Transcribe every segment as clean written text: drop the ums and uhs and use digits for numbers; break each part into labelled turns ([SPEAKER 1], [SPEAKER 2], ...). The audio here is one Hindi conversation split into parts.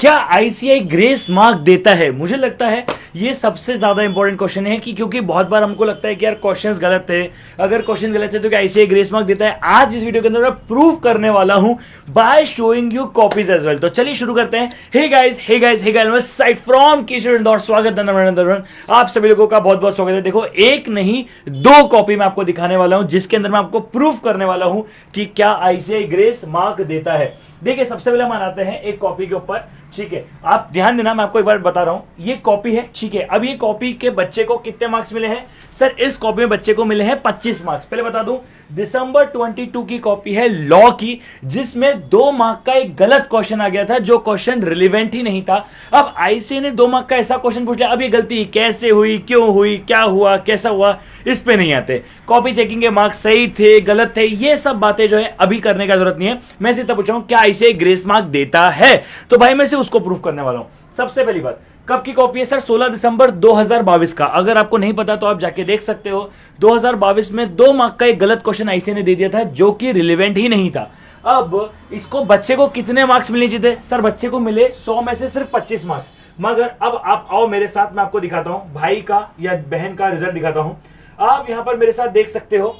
[SPEAKER 1] क्या आईसीआई ग्रेस मार्क देता है? मुझे लगता है ये सबसे ज्यादा इंपॉर्टेंट क्वेश्चन है कि क्योंकि बहुत बार हमको लगता है कि यार क्वेश्चंस गलत थे, अगर क्वेश्चन गलत है तो क्या आईसीआई ग्रेस मार्क देता है? आज इस वीडियो के अंदर मैं प्रूव करने वाला हूं by showing you copies as well. तो चलिए शुरू करते हैं। हे गाइस साइड फ्रॉम किशोर इंदौर, स्वागत है आप सभी लोगों का, बहुत बहुत स्वागत है। देखो, एक नहीं दो कॉपी मैं आपको दिखाने वाला हूं जिसके अंदर मैं आपको प्रूफ करने वाला हूं कि क्या आईसीआई ग्रेस मार्क देता है। देखिए, सबसे पहले हम आते हैं एक कॉपी के ऊपर, ठीक है। आप ध्यान देना, मैं आपको एक बार बता रहा हूं, ये कॉपी है, ठीक है। अब ये कॉपी के बच्चे को कितने मार्क्स मिले हैं? सर, इस कॉपी में बच्चे को मिले हैं 25 मार्क्स। पहले बता दूं, दिसंबर 22 की कॉपी है लॉ की, जिसमें 2 मार्क का एक गलत क्वेश्चन आ गया था, जो क्वेश्चन रिलेवेंट ही नहीं था। अब आईसीआई ने 2 मार्क का ऐसा क्वेश्चन पूछ लिया, अब ये गलती कैसे हुई, क्यों हुई, क्या हुआ, कैसा हुआ, इस पे नहीं आते। कॉपी चेकिंग के मार्क्स सही थे, गलत थे, ये सब बातें जो है अभी करने का जरूरत नहीं है। मैं सीधा पूछ रहा हूं, क्या आईसीआई ग्रेस मार्क देता है? तो भाई मैं से उसको प्रूफ करने वाला हूं। सबसे पहली बात, कब की कॉपी है सर? 16 दिसंबर 2022 का। अगर आपको नहीं पता तो आप जाके देख सकते हो। 2022 में 2 मार्क का एक गलत क्वेश्चन आईसीआई ने दे दिया था, जो कि रिलेवेंट ही नहीं था। अब इसको बच्चे को कितने मार्क्स मिलने चाहिए? सर, बच्चे को मिले 100 में से सिर्फ 25 मार्क्स। मगर अब आप आओ मेरे साथ, मैं आपको दिखाता हूं भाई का या बहन का रिजल्ट दिखाता हूं। आप यहां पर मेरे साथ देख सकते हो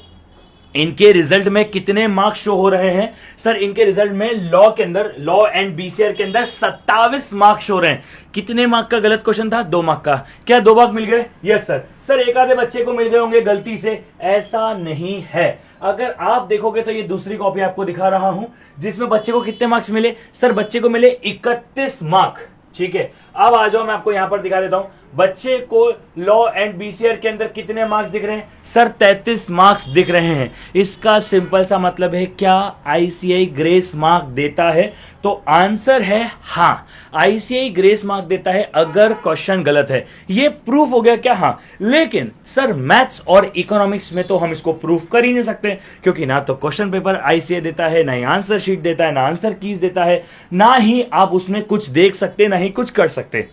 [SPEAKER 1] इनके रिजल्ट में कितने मार्क्स शो हो रहे हैं। सर, इनके रिजल्ट में लॉ के अंदर, लॉ एंड बीसीआर के अंदर 27 मार्क्स शो रहे हैं। कितने मार्क का गलत क्वेश्चन था? 2 मार्क का। क्या 2 मार्क मिल गए? Yes sir. सर, एक आधे बच्चे को मिल गए होंगे गलती से, ऐसा नहीं है। अगर आप देखोगे तो ये दूसरी कॉपी आपको दिखा रहा हूं, जिसमें बच्चे को कितने मार्क्स मिले? सर, बच्चे को मिले 31 मार्क, ठीक है। अब आ जाओ, मैं आपको यहां पर दिखा देता हूं बच्चे को लॉ एंड बीसीआर के अंदर कितने मार्क्स दिख रहे हैं। सर, 33 मार्क्स दिख रहे हैं। इसका सिंपल सा मतलब है, क्या आईसीआई ग्रेस मार्क देता है? तो आंसर है हां, आईसीआई ग्रेस मार्क देता है अगर क्वेश्चन गलत है। ये प्रूफ हो गया क्या? हां। लेकिन सर, मैथ्स और इकोनॉमिक्स में तो हम इसको प्रूफ कर ही नहीं सकते, क्योंकि ना तो क्वेश्चन पेपर आईसीआई देता है, ना ही आंसर शीट देता है, ना आंसर कीज देता है, ना ही आप उसमें कुछ देख सकते, ना ही कुछ कर सकते।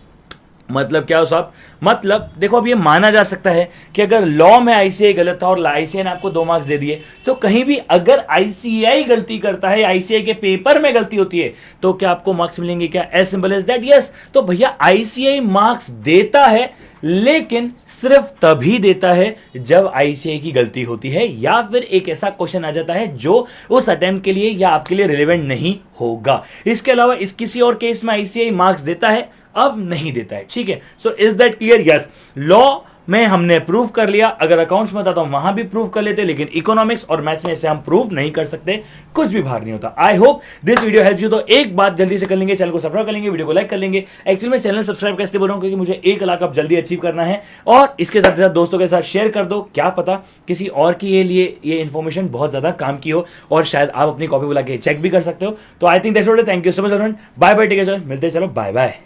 [SPEAKER 1] मतलब क्या हो साहब? मतलब देखो, अब ये माना जा सकता है कि अगर लॉ में आईसीआई गलत था और आईसीआई ने आपको 2 मार्क्स दे दिए, तो कहीं भी अगर आईसीआई गलती करता है, आईसीआई के पेपर में गलती होती है, तो क्या आपको मार्क्स मिलेंगे? क्या as simple as that? Yes. तो भैया, आईसीआई मार्क्स देता है, लेकिन सिर्फ तभी देता है जब आईसीआई की गलती होती है, या फिर एक ऐसा क्वेश्चन आ जाता है जो उस अटेम्प्ट के लिए या आपके लिए रिलेवेंट नहीं होगा। इसके अलावा इस किसी और केस में आईसीआई मार्क्स देता है, अब नहीं देता है, ठीक है। So is that clear? Yes. Law में हमने प्रूफ कर लिया, अगर अकाउंट्स में बताता हूं वहां भी प्रूफ कर लेते, लेकिन इकोनॉमिक्स और मैथ्स में इसे हम प्रूफ नहीं कर सकते, कुछ भी बाहर नहीं होता। I hope this video help you. तो एक बात जल्दी से कर लेंगे, चैनल को सब्सक्राइब कर लेंगे, वीडियो को लाइक कर लेंगे। एक्चुअली मैं चैनल सब्सक्राइब कैसे बोल रहा हूं, क्योंकि मुझे 1 लाख अब जल्दी अचीव करना है, और इसके साथ साथ दोस्तों के साथ शेयर कर दो, क्या पता किसी और के लिए ये इन्फॉर्मेशन बहुत ज्यादा काम की हो, और शायद आप अपनी कॉपी बुला के चेक भी कर सकते हो। तो I think that's all. Thank you so much. Bye bye, take care, मिलते हैं, चलो बाय बाय।